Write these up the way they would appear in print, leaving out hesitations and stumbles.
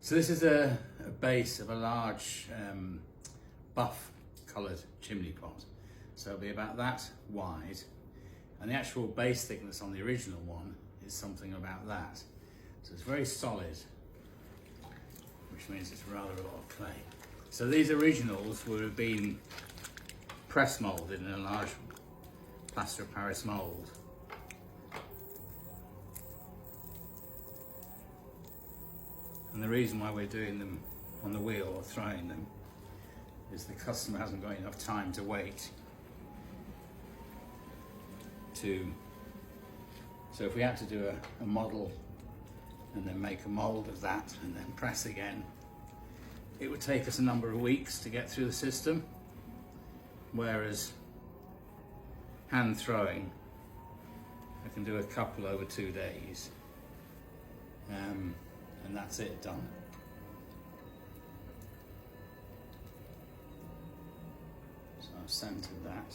So this is a base of a large buff coloured chimney pot. So it'll be about that wide, and the actual base thickness on the original one is something about that. So it's very solid, which means it's rather a lot of clay. So these originals would have been press moulded in a large plaster of Paris mould. And the reason why we're doing them on the wheel or throwing them is the customer hasn't got enough time to wait so if we had to do a model and then make a mould of that and then press again, it would take us a number of weeks to get through the system, whereas hand throwing I can do a couple over 2 days, and that's it, done. So I've centered that.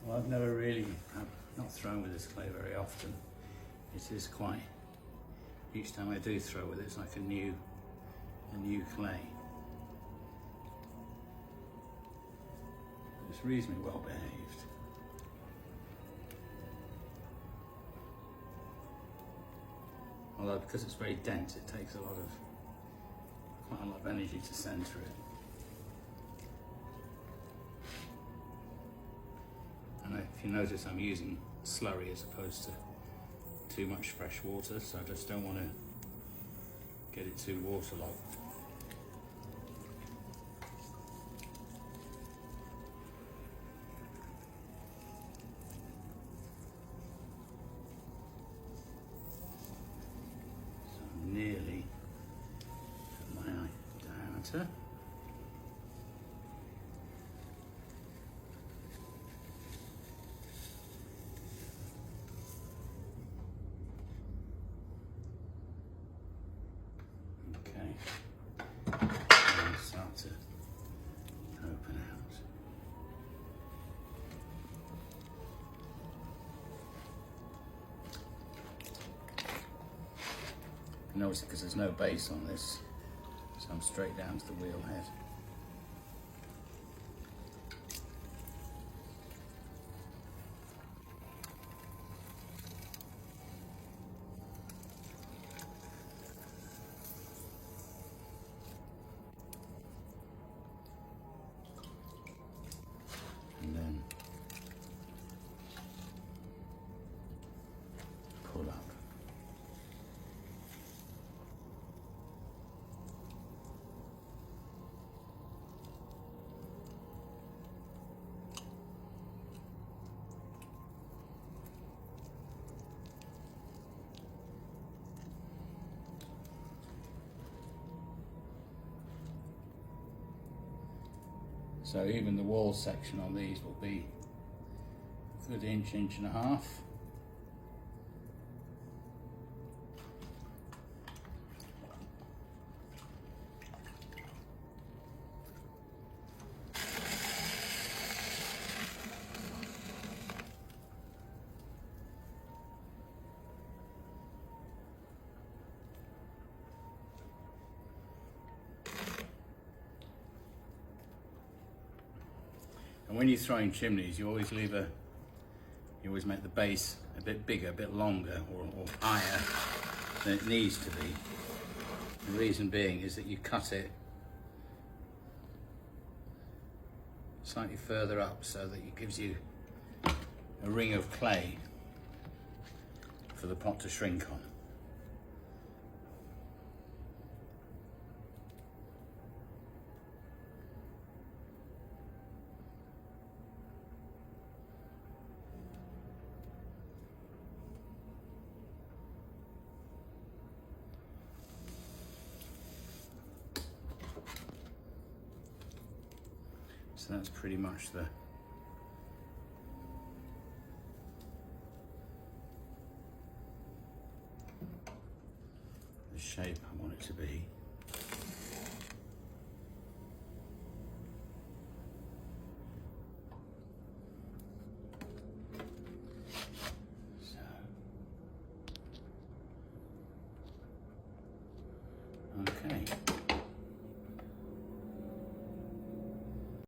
Well, I've not thrown with this clay very often. It is quite, each time I do throw with it, it's like a new clay. It's reasonably well behaved. Although because it's very dense, it takes quite a lot of energy to centre it. And if you notice, I'm using slurry as opposed to too much fresh water, so I just don't want to get it too waterlogged. So I'm nearly at my diameter. And start to open out. Notice because there's no base on this, so I'm straight down to the wheel head. And then pull up. So even the wall section on these will be a good inch, inch and a half. And when you're throwing chimneys, you always make the base a bit bigger, a bit longer, or higher than it needs to be. The reason being is that you cut it slightly further up so that it gives you a ring of clay for the pot to shrink on. So that's pretty much the shape I want it to be.